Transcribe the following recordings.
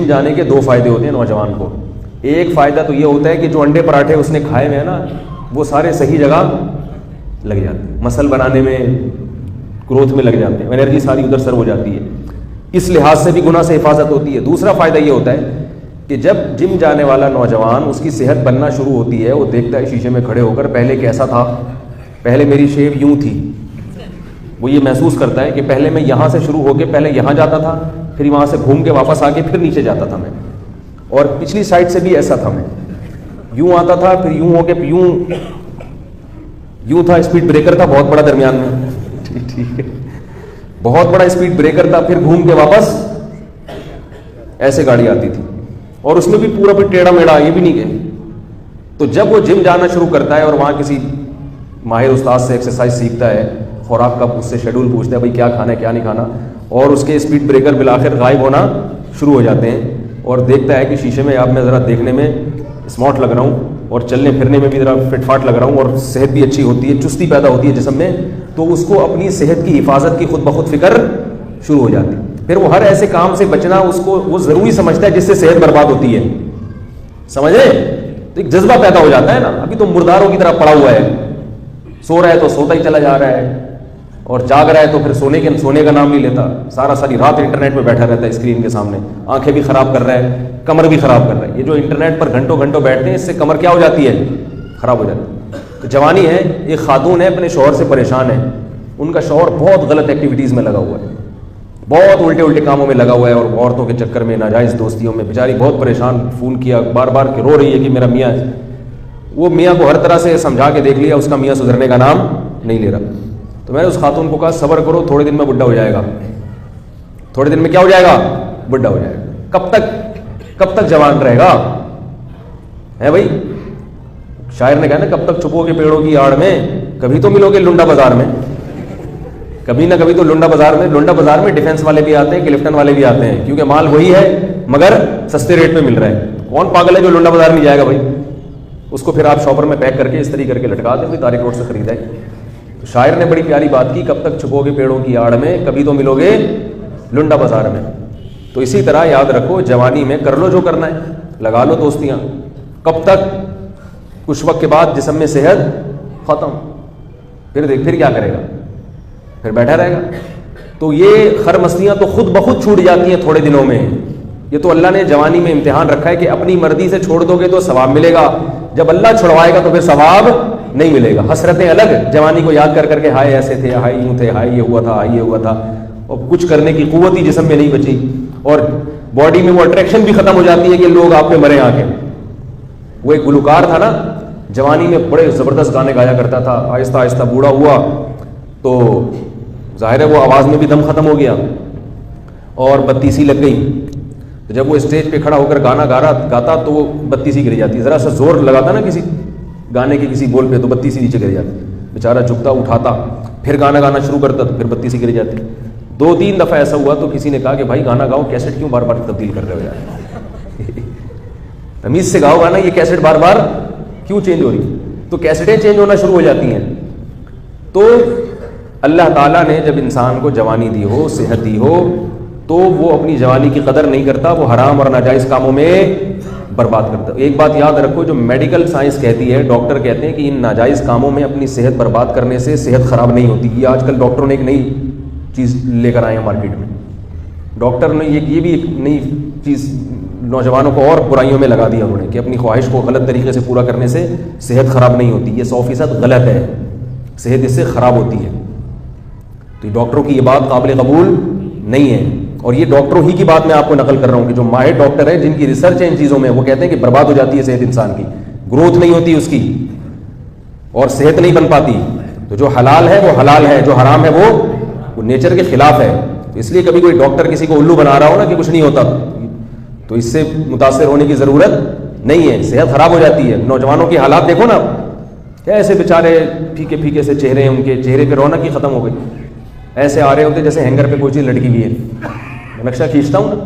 جانے کے دو فائدے ہوتے ہیں نوجوان کو. ایک فائدہ تو یہ ہوتا ہے کہ جو انڈے پراٹھے اس نے کھائے ہوئے ہیں نا وہ سارے صحیح جگہ لگ جاتے ہیں, مسل بنانے میں, گروتھ میں لگ جاتے ہیں, انرجی ساری ادھر سر ہو جاتی ہے. اس لحاظ سے بھی گناہ سے حفاظت ہوتی ہے. دوسرا فائدہ یہ ہوتا ہے کہ جب جم جانے والا نوجوان اس کی صحت بننا شروع ہوتی ہے, وہ دیکھتا ہے شیشے میں کھڑے ہو کر پہلے کیسا تھا, پہلے میری شیپ یوں تھی, وہ یہ محسوس کرتا ہے کہ پہلے میں یہاں سے شروع ہو کے پہلے یہاں جاتا تھا, پھر وہاں سے گھوم کے واپس آ کے پھر نیچے جاتا تھا میں, اور پچھلی سائڈ سے بھی ایسا تھا, میں یوں آتا تھا پھر یوں ہو کے یوں تھا, اسپیڈ بریکر تھا بہت بڑا درمیان میں, ٹھیک ہے, بہت بڑا اسپیڈ بریکر تھا, پھر گھوم کے واپس ایسے گاڑی آتی تھی, اور اس میں بھی پورا پھر ٹیڑھا میڑھا, یہ بھی نہیں گئے. تو جب وہ جم جانا شروع کرتا ہے اور وہاں کسی ماہر استاد سے ایکسرسائز سیکھتا ہے, خوراک کا اس سے شیڈول پوچھتا ہے بھائی کیا کھانا ہے کیا نہیں کھانا, اور اس کے اسپیڈ بریکر بالآخر غائب ہونا شروع ہو جاتے ہیں, اور دیکھتا ہے کہ شیشے میں اب میں ذرا دیکھنے میں اسمارٹ لگ رہا ہوں, اور چلنے پھرنے میں بھی ذرا فٹ فاٹ لگ رہا ہوں, اور صحت بھی اچھی ہوتی ہے, چستی پیدا ہوتی ہے جسم میں, تو اس کو اپنی صحت کی حفاظت کی خود بخود فکر شروع ہو جاتی ہے. پھر وہ ہر ایسے کام سے بچنا اس کو وہ ضروری سمجھتا ہے جس سے صحت برباد ہوتی ہے, سمجھ رہے, تو ایک جذبہ پیدا ہو جاتا ہے نا. ابھی تو مرداروں کی طرح پڑا ہوا ہے, سو رہا ہے تو سوتا ہی چلا جا رہا ہے, اور جاگ رہا ہے تو پھر سونے کا نام نہیں لیتا, ساری رات انٹرنیٹ میں بیٹھا رہتا ہے اسکرین کے سامنے, آنکھیں بھی خراب کر رہا ہے, کمر بھی خراب کر رہا ہے. یہ جو انٹرنیٹ پر گھنٹوں بیٹھتے ہیں اس سے کمر کیا ہو جاتی ہے, خراب ہو جاتی ہے. تو جوانی ہے, ایک خاتون ہے اپنے شوہر سے پریشان ہے, ان کا شوہر بہت غلط ایکٹیویٹیز میں لگا ہوا ہے, بہت الٹے کاموں میں لگا ہوا ہے, اور عورتوں کے چکر میں ناجائز دوستیوں میں, بیچاری بہت پریشان, فون کیا بار بار کہ رو رہی ہے کہ میرا میاں, وہ میاں کو ہر طرح سے سمجھا کے دیکھ لیا, اس کا میاں سدھرنے کا نام نہیں لے رہا. تو میں نے اس خاتون کو کہا صبر کرو, تھوڑے دن میں بڈھا ہو جائے گا, تھوڑے دن میں کیا ہو جائے گا, بڈھا ہو جائے گا. کب تک جوان رہے گا ہے بھائی, شاعر نے کہا نا کب تک چھپو گے پیڑوں کی آڑ میں, کبھی تو ملو گے لنڈا بازار میں, کبھی نہ کبھی تو لنڈا بازار میں ڈیفنس والے بھی آتے ہیں, کلفٹن والے بھی آتے ہیں, کیونکہ مال وہی ہے مگر سستے ریٹ پہ مل رہا ہے. کون پاگل ہے جو لنڈا بازار میں جائے گا بھائی, اس کو پھر آپ شاپر میں پیک کر کے اس طریقے کر کے لٹکا دیں, کوئی طارق روڈ سے خریدا ہے. تو شاعر نے بڑی پیاری بات کی, کب تک چھپو گے پیڑوں کی آڑ میں, کبھی تو ملو گے لنڈا بازار میں. تو اسی طرح یاد رکھو, جوانی میں کر لو جو کرنا ہے, لگا لو دوستیاں, کب تک, کچھ وقت کے بعد جسم میں صحت ختم, پھر کیا کرے گا, پھر بیٹھا رہے گا. تو یہ خرمستیاں تو خود بخود چھوٹ جاتی ہیں تھوڑے دنوں میں. یہ تو اللہ نے جوانی میں امتحان رکھا ہے کہ اپنی مرضی سے چھوڑ دو گے تو ثواب ملے گا, جب اللہ چھڑوائے گا تو پھر ثواب نہیں ملے گا. حسرتیں الگ, جوانی کو یاد کر کے ہائے ایسے تھے, ہائے یوں تھے, ہائے یہ ہوا تھا, ہائے یہ ہوا تھا, اور کچھ کرنے کی قوت ہی جسم میں نہیں بچی, اور باڈی میں وہ اٹریکشن بھی ختم ہو جاتی ہے کہ لوگ آپ پہ مرے آ کے. وہ ایک گلوکار تھا نا, جوانی میں بڑے زبردست گانے گایا کرتا تھا, آہستہ آہستہ بوڑھا ہوا تو ظاہر ہے وہ آواز میں بھی دم ختم ہو گیا اور بتی سی لگ گئی. تو جب وہ اسٹیج پہ کھڑا ہو کر گانا گاتا تو وہ بتی سی گر جاتی, ذرا سا زور لگاتا نا کسی گانے کے کسی بول پہ تو بتی سی نیچے گر جاتی, بیچارہ جھکتا اٹھاتا, پھر گانا گانا شروع کرتا تو پھر بتی سی گر جاتی. 2-3 دفعہ ایسا ہوا تو کسی نے کہا کہ بھائی گانا گاؤ, کیسٹ کیوں بار بار تبدیل کر رہے ہو یار, تمیز سے گاؤ گانا, یہ کیسٹ بار بار کیوں چینج ہو رہی. تو کیسٹیں چینج ہونا شروع ہو جاتی ہیں. تو اللہ تعالیٰ نے جب انسان کو جوانی دی ہو, صحت دی ہو, تو وہ اپنی جوانی کی قدر نہیں کرتا, وہ حرام اور ناجائز کاموں میں برباد کرتا. ایک بات یاد رکھو, جو میڈیکل سائنس کہتی ہے, ڈاکٹر کہتے ہیں کہ ان ناجائز کاموں میں اپنی صحت برباد کرنے سے صحت خراب نہیں ہوتی. یہ آج کل ڈاکٹروں نے ایک نئی چیز لے کر آئے ہیں مارکیٹ میں. ڈاکٹر نے یہ بھی ایک نئی چیز نوجوانوں کو اور برائیوں میں لگا دیا انہوں نے, کہ اپنی خواہش کو غلط طریقے سے پورا کرنے سے صحت خراب نہیں ہوتی. یہ 100% غلط ہے, صحت اس سے خراب ہوتی ہے. تو ڈاکٹروں کی یہ بات قابل قبول نہیں ہے, اور یہ ڈاکٹروں ہی کی بات میں آپ کو نقل کر رہا ہوں کہ جو ماہر ڈاکٹر ہیں, جن کی ریسرچ ہے ان چیزوں میں, وہ کہتے ہیں کہ برباد ہو جاتی ہے صحت انسان کی, گروتھ نہیں ہوتی اس کی, اور صحت نہیں بن پاتی. تو جو حلال ہے وہ حلال ہے, جو حرام ہے وہ نیچر کے خلاف ہے. تو اس لیے کبھی کوئی ڈاکٹر کسی کو الو بنا رہا ہو نا کہ کچھ نہیں ہوتا, تو اس سے متاثر ہونے کی ضرورت نہیں ہے, صحت خراب ہو جاتی ہے. نوجوانوں کے حالات دیکھو نا, ایسے بیچارے پھیکے پھیکے سے چہرے ہیں, ان کے چہرے پہ رونق ہی ختم ہو گئی, ایسے آ رہے ہوتے جیسے ہینگر پہ کوئی چیز لٹکی ہوئی ہے. نقشہ کھینچتا ہوں نا,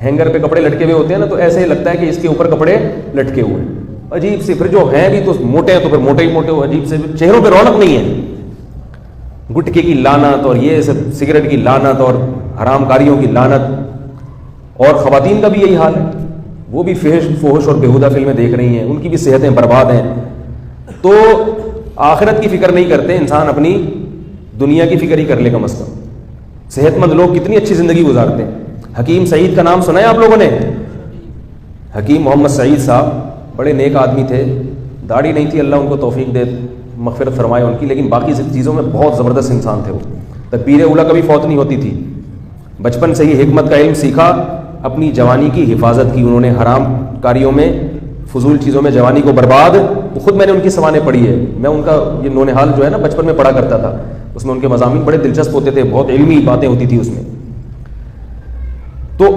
ہینگر پہ کپڑے لٹکے ہوئے ہوتے ہیں نا, تو ایسے ہی لگتا ہے کہ اس کے اوپر کپڑے لٹکے ہوئے ہیں, عجیب سے. پھر جو ہیں بھی تو موٹے ہیں تو پھر موٹے ہی موٹے, عجیب سے, چہروں پہ رونق نہیں ہے. گٹکے کی لعنت, اور یہ سب سگریٹ کی لعنت, اور حرام کاریوں کی لعنت, اور خواتین کا بھی یہی حال ہے، وہ بھی فحش اور بیہودہ فلمیں دیکھ رہی ہیں، ان کی بھی صحتیں برباد ہیں. تو آخرت کی فکر نہیں کرتے انسان، اپنی دنیا کی فکر ہی کر لے کم از کم. صحت مند لوگ کتنی اچھی زندگی گزارتے ہیں. حکیم سعید کا نام سنا ہے آپ لوگوں نے؟ حکیم محمد سعید صاحب بڑے نیک آدمی تھے، داڑھی نہیں تھی، اللہ ان کو توفیق دے، مغفرت فرمائے ان کی، لیکن باقی چیزوں میں بہت زبردست انسان تھے. وہ تکبیر اولیٰ کبھی فوت نہیں ہوتی تھی. بچپن سے ہی حکمت کا علم سیکھا، اپنی جوانی کی حفاظت کی انہوں نے، حرام کاریوں میں، فضول چیزوں میں جوانی کو برباد. خود میں نے ان کی سوانح پڑھی ہے، میں ان کا یہ نونہال جو ہے نا بچپن میں پڑھا کرتا تھا، اس میں ان کے مضامین بڑے دلچسپ ہوتے تھے، بہت علمی باتیں ہوتی تھی اس میں. تو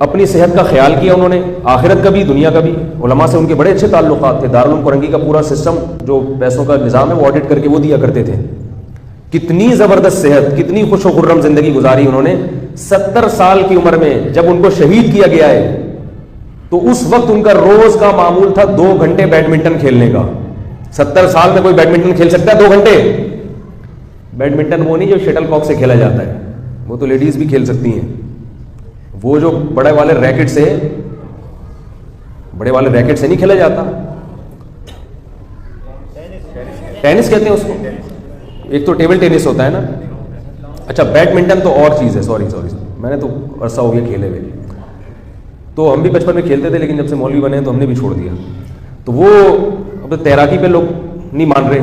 اپنی صحت کا خیال کیا انہوں نے، آخرت کا بھی دنیا کا بھی. علماء سے ان کے بڑے اچھے تعلقات تھے. دارالعلوم کرنگی کا پورا سسٹم جو پیسوں کا نظام ہے وہ آڈٹ کر کے وہ دیا کرتے تھے. کتنی زبردست صحت، کتنی خوش و خرم زندگی گزاری انہوں نے. 70 سال کی عمر میں جب ان کو شہید کیا گیا ہے تو اس وقت ان کا روز کا معمول تھا 2 گھنٹے بیڈمنٹن کھیلنے کا. 70 سال میں کوئی بیڈمنٹن کھیل سکتا ہے 2 گھنٹے؟ بیڈمنٹن وہ نہیں جو شٹل کاک سے کھیلا جاتا ہے، وہ تو لیڈیز بھی کھیل سکتی ہیں. وہ جو بڑے والے ریکٹ سے نہیں کھیلا جاتا، ٹینس کہتے ہیں اس کو. ایک تو ٹیبل ٹینس ہوتا ہے نا، اچھا بیڈمنٹن تو اور چیز ہے. سوری میں نے تو عرصہ ہو گیا کھیلے ہوئے. تو ہم بھی بچپن میں کھیلتے تھے، لیکن جب سے مولوی بنے تو ہم نے بھی چھوڑ دیا. تو وہ اب تیراکی پہ لوگ نہیں مان رہے،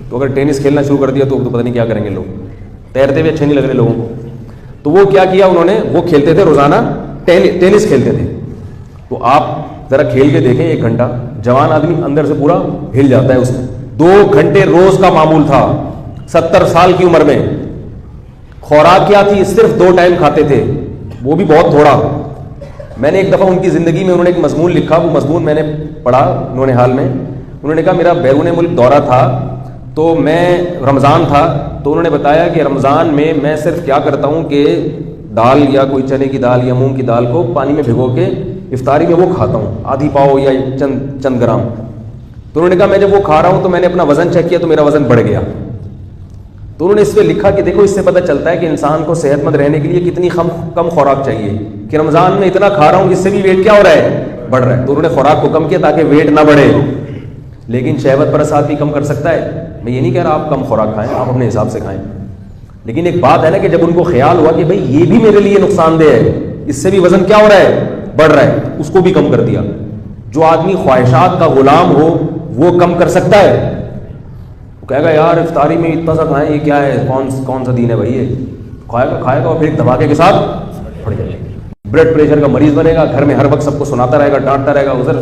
تو اگر ٹینس کھیلنا شروع کر دیا تو پتہ نہیں کیا کریں گے لوگ. تیرتے ہوئے اچھے نہیں لگ رہے لوگوں کو. تو وہ کیا کیا انہوں نے، وہ کھیلتے تھے روزانہ ٹینس کھیلتے تھے. تو آپ ذرا کھیل کے دیکھیں 1 گھنٹہ، جوان آدمی اندر سے پورا ہل جاتا ہے اس میں. 2 گھنٹے روز کا معمول تھا 70 سال کی عمر میں. خوراک کیا تھی؟ صرف 2 ٹائم کھاتے تھے، وہ بھی بہت تھوڑا. میں نے ایک دفعہ ان کی زندگی میں انہوں نے ایک مضمون لکھا، وہ مضمون میں نے پڑھا نونہال میں. انہوں نے کہا میرا بیرون ملک دورہ تھا، تو میں رمضان تھا، تو انہوں نے بتایا کہ رمضان میں میں صرف کیا کرتا ہوں کہ دال یا کوئی چنے کی دال یا مونگ کی دال کو پانی میں بھگو کے افطاری میں وہ کھاتا ہوں، آدھی پاؤ یا چند گرام. تو انہوں نے کہا میں جب وہ کھا رہا ہوں تو میں نے اپنا وزن چیک کیا تو میرا وزن بڑھ گیا. تو انہوں نے اس پہ لکھا کہ دیکھو اس سے پتہ چلتا ہے کہ انسان کو صحت مند رہنے کے لیے کتنی کم خوراک چاہیے، کہ رمضان میں اتنا کھا رہا ہوں اس سے بھی ویٹ کیا ہو رہا ہے، بڑھ رہا ہے. تو انہوں نے خوراک کو کم کیا تاکہ ویٹ نہ بڑھے. لیکن شہوت پرست آدمی کم کر سکتا ہے. میں یہ نہیں کہہ رہا آپ کم خوراک کھائیں، آپ اپنے حساب سے کھائیں، لیکن ایک بات ہے نا کہ جب ان کو خیال ہوا کہ بھئی یہ بھی میرے لیے نقصان دہ ہے، اس سے بھی وزن کیا ہو رہا ہے، بڑھ رہا ہے، اس کو بھی کم کر دیا. جو آدمی خواہشات کا غلام ہو وہ کم کر سکتا ہے. وہ کہے گا یار افطاری میں اتنا سا کھائیں، یہ کیا ہے، کون سا دین ہے بھائی، یہ کھائے گا اور پھر ایک دھماکے کے ساتھ پڑ جائے گا، بلڈ پریشر کا مریض بنے گا، گھر میں ہر وقت سب کو سناتا رہے گا، ڈانٹتا رہے گا ادھر.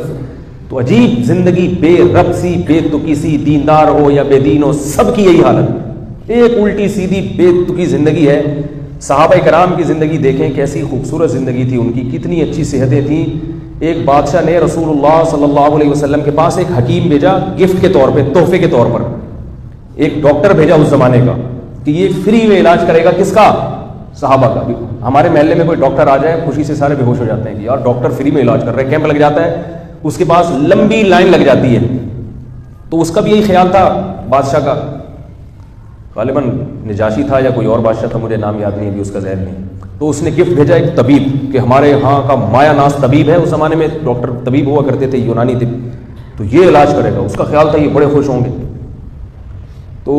تو عجیب زندگی، بے رب سی، بے تکی سی، دیندار ہو یا بے دین ہو سب کی یہی حالت، ایک الٹی سیدھی بے تکی زندگی ہے. صحابہ کرام کی زندگی دیکھیں کیسی خوبصورت زندگی تھی ان کی، کتنی اچھی صحتیں تھیں. ایک بادشاہ نے رسول اللہ صلی اللہ علیہ وسلم کے پاس ایک حکیم بھیجا گفٹ کے طور پہ، تحفے کے طور پر. ایک ڈاکٹر بھیجا اس زمانے کا کہ یہ فری میں علاج کرے گا، کس کا، صحابہ کا. ہمارے محلے میں کوئی ڈاکٹر آ جائے خوشی سے سارے بے ہوش ہو جاتے ہیں کہ یار ڈاکٹر فری میں علاج کر رہے ہیں. کیمپ لگ جاتا ہے، اس کے پاس لمبی لائن لگ جاتی ہے. تو اس کا بھی یہی خیال تھا بادشاہ کا، غالباً نجاشی تھا یا کوئی اور بادشاہ تھا، مجھے نام یاد نہیں ابھی اس کا ذہن نہیں. تو اس نے گفٹ بھیجا ایک طبیب کہ ہمارے یہاں کا مایا ناز طبیب ہے، اس زمانے میں ڈاکٹر طبیب ہوا کرتے تھے یونانی طب، تو یہ علاج کرے گا. اس کا خیال تھا یہ بڑے خوش ہوں گے. تو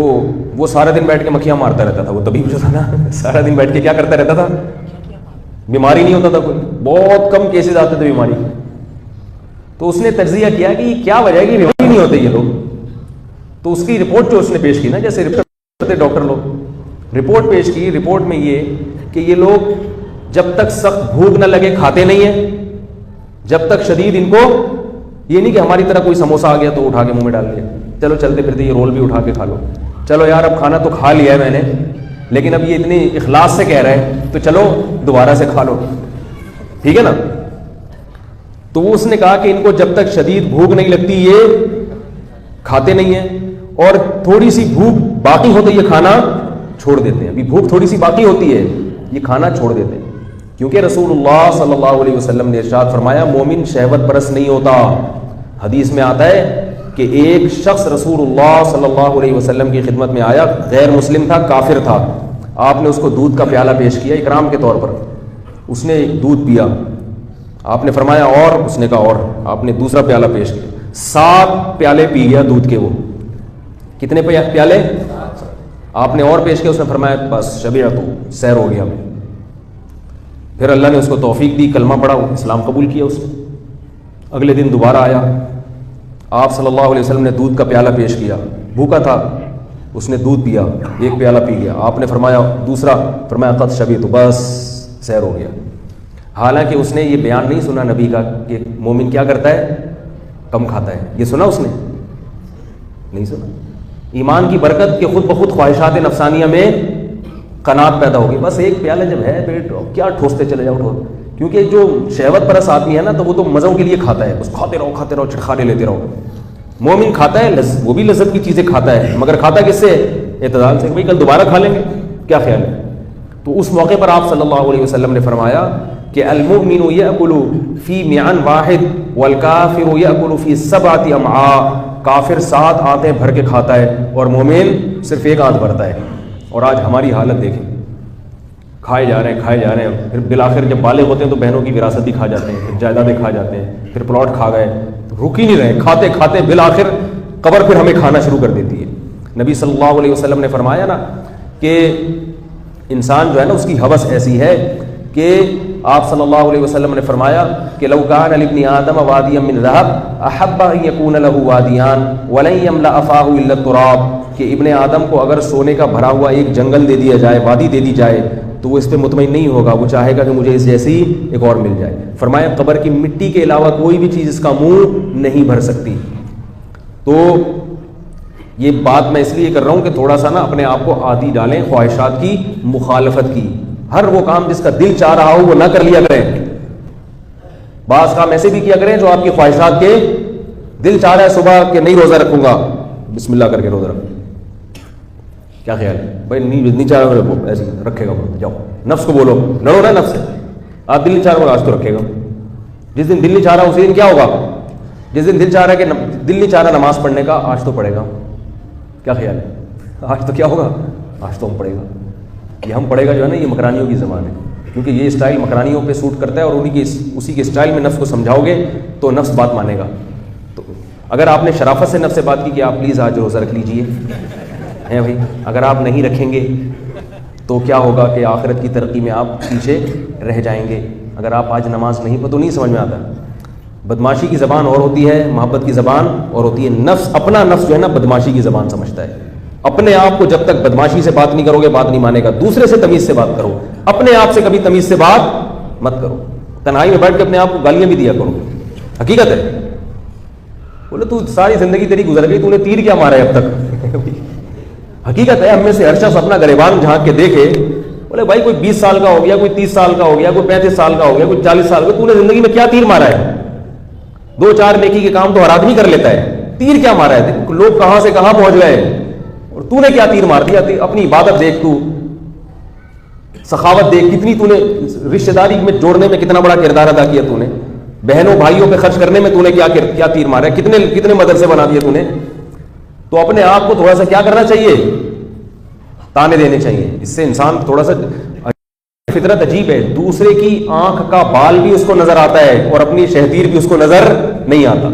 وہ سارا دن بیٹھ کے مکھیاں مارتا رہتا تھا. وہ طبیب جو تھا نا سارا دن بیٹھ کے کیا کرتا رہتا تھا، بیماری نہیں ہوتا تھا کوئی، بہت کم کیسز آتے تھے بیماری. تو اس نے تجزیہ کیا کہ کیا وجہ ہے کہ بیماری نہیں ہوتے یہ لوگ. تو اس کی رپورٹ جو اس نے پیش کی نا، جیسے رپورٹ کرتے ڈاکٹر لوگ، رپورٹ پیش کی. رپورٹ میں یہ کہ یہ لوگ جب تک سخت بھوک نہ لگے کھاتے نہیں ہیں، جب تک شدید ان کو یہ نہیں کہ ہماری طرح کوئی سموسہ آ گیا تو اٹھا کے منہ میں ڈال لیا، چلو چلتے پھرتے یہ رول بھی اٹھا کے کھا لو، چلو یار اب کھانا تو کھا لیا ہے میں نے لیکن اب یہ اتنی اخلاص سے کہہ رہے ہیں تو چلو دوبارہ سے کھا لو، ٹھیک ہے نا. تو وہ اس نے کہا کہ ان کو جب تک شدید بھوک نہیں لگتی یہ کھاتے نہیں ہیں، اور تھوڑی سی بھوک باقی ہوتی یہ کھانا چھوڑ دیتے ہیں. ابھی بھوک تھوڑی سی باقی ہوتی ہے یہ کھانا چھوڑ دیتے ہیں، کیونکہ رسول اللہ صلی اللہ علیہ وسلم نے ارشاد فرمایا مومن شہوت پرست نہیں ہوتا. حدیث میں آتا ہے کہ ایک شخص رسول اللہ صلی اللہ علیہ وسلم کی خدمت میں آیا، غیر مسلم تھا، کافر تھا. آپ نے اس کو دودھ کا پیالہ پیش کیا اکرام کے طور پر، اس نے دودھ پیا. آپ نے فرمایا اور؟ اس نے کہا اور. آپ نے دوسرا پیالہ پیش کیا, 7 پیالے پی گیا دودھ کے. وہ کتنے پیالے؟ آپ نے اور پیش کیا, اس نے فرمایا بس شبیعت تو سیر ہو گیا. پھر اللہ نے اس کو توفیق دی, کلمہ پڑھا, اسلام قبول کیا اس نے. اگلے دن دوبارہ آیا, آپ صلی اللہ علیہ وسلم نے دودھ کا پیالہ پیش کیا, بھوکا تھا, اس نے دودھ پیا, 1 پیالہ پی گیا. آپ نے فرمایا دوسرا, فرمایا قد شبیعت, بس سیر ہو گیا. حالانکہ اس نے یہ بیان نہیں سنا نبی کا کہ مومن کیا کرتا ہے, کم کھاتا ہے. یہ سنا اس نے نہیں سنا. ایمان کی برکت کہ خود بخود خواہشات نفسانیہ میں قناعت پیدا ہوگی. بس 1 پیالہ جب ہے پیٹ, کیا ٹھوستے چلے جاؤ. کیونکہ جو شہوت پرست آدمی ہے نا, تو وہ تو مزوں کے لیے کھاتا ہے, بس کھاتے رہو چٹخانے لیتے رہو. مومن کھاتا ہے, وہ بھی لذت کی چیزیں کھاتا ہے, مگر کھاتا کس سے؟ اعتدال سے. بھائی کل دوبارہ کھا لیں گے, کیا خیال ہے؟ تو اس موقع پر آپ صلی اللہ علیہ وسلم نے فرمایا کہ المؤمن یأکل فی معن واحد والکافر یأکل فی 7 امعاء. کافر 7 آنتیں بھر کے کھاتا ہے اور مومن صرف 1 آنت بھرتا ہے. اور آج ہماری حالت دیکھیں, کھائے جا رہے ہیں, پھر بالآخر جب بالغ ہوتے ہیں تو بہنوں کی وراثت بھی کھا جاتے ہیں, پھر جائیدادیں کھا جاتے ہیں, پھر پلاٹ کھا گئے, رک ہی نہیں رہے, کھاتے کھاتے بالآخر قبر پھر ہمیں کھانا شروع کر دیتی ہے. نبی صلی اللہ علیہ وسلم نے فرمایا نا کہ انسان جو ہے نا, اس کی ہوس ایسی ہے کہ آپ صلی اللہ علیہ وسلم نے فرمایا کہ لو کان لابن آدم وادیا من ذهب احب ان يكون له وادیان ولن يملا افاه الا التراب. کہ ابن آدم کو اگر سونے کا بھرا ہوا ایک جنگل دے دیا جائے, وادی دے دی جائے, تو وہ اس پہ مطمئن نہیں ہوگا, وہ چاہے گا کہ مجھے اس جیسی ایک اور مل جائے. فرمایا قبر کی مٹی کے علاوہ کوئی بھی چیز اس کا منہ نہیں بھر سکتی. تو یہ بات میں اس لیے کر رہا ہوں کہ تھوڑا سا نا اپنے آپ کو عادی ڈالیں خواہشات کی مخالفت کی. ہر وہ کام جس کا دل چاہ رہا ہو وہ نہ کر لیا کریں. بعض کام ایسے بھی کیا کریں جو آپ کی خواہشات کے, دل چاہ رہا ہے صبح کہ نہیں روزہ رکھوں گا, بسم اللہ کر کے روزہ رکھوں. کیا خیال ہے بھائی؟ نہیں چاہ رہا ایسے رکھے گا, جاؤ نفس کو بولو, لڑو نا نفس سے. آپ دل نہیں چاہ رہا آج تو رکھے گا. جس دن دل نہیں چاہ رہا اسی دن کیا ہوگا؟ جس دن دل چاہ رہا ہے کہ دل نہیں چاہ رہا نماز پڑھنے کا, آج تو پڑھے گا. کیا خیال ہے؟ آج تو کیا ہوگا؟ آج تو ہم پڑھے گا. یہ ہم پڑھے گا جو ہے نا, یہ مکرانیوں کی زبان ہے, کیونکہ یہ اسٹائل مکرانیوں پہ سوٹ کرتا ہے, اور اسی کے اسٹائل میں نفس کو سمجھاؤ گے تو نفس بات مانے گا. تو اگر آپ نے شرافت سے نفس سے بات کی کہ آپ پلیز آج روزہ رکھ لیجئے, ہے بھائی, اگر آپ نہیں رکھیں گے تو کیا ہوگا کہ آخرت کی ترقی میں آپ پیچھے رہ جائیں گے. اگر آپ آج نماز نہیں پڑھو تو نہیں سمجھ میں آتا. بدماشی کی زبان اور ہوتی ہے, محبت کی زبان اور ہوتی ہے. نفس, اپنا نفس جو ہے نا بدماشی کی زبان سمجھتا ہے. اپنے آپ کو جب تک بدماشی سے بات نہیں کرو گے بات نہیں مانے گا. دوسرے سے تمیز سے بات کرو, اپنے آپ سے کبھی تمیز سے بات مت کرو. تنہائی میں بیٹھ کے اپنے آپ کو گالیاں بھی دیا کرو. حقیقت ہے. بولے تو ساری زندگی تیری گزر گئی, تو نے تیر کیا مارا ہے اب تک؟ حقیقت ہے, ہم میں سے ہر شخص اپنا گریبان جھانک کے دیکھے. بولے بھائی کوئی 20 سال کا ہو گیا, کوئی 30 سال کا ہو گیا, کوئی 35 سال کا ہو گیا, کوئی 40 سال کا, تو نے زندگی میں کیا تیر مارا ہے؟ 2-4 نیکی کے کام تو ہر آدمی کر لیتا ہے, تیر کیا مارا ہے؟ لوگ کہاں سے کہاں پہنچ گئے, اور تو نے کیا تیر مار دیا؟ اپنی عبادت دیکھ, تو سخاوت دیکھ, کتنی تو نے رشتہ داری میں جوڑنے میں کتنا بڑا کردار ادا کیا تو نے, بہنوں بھائیوں پہ خرچ کرنے میں تو نے کیا تیر مارا ہے, کتنے مدرسے بنا دیے تو نے. تو اپنے آپ کو تھوڑا سا کیا کرنا چاہیے؟ تانے دینے چاہیے. اس سے انسان تھوڑا سا, فطرت عجیب ہے, دوسرے کی آنکھ کا بال بھی اس کو نظر آتا ہے اور اپنی شہتیر بھی اس کو نظر نہیں آتا.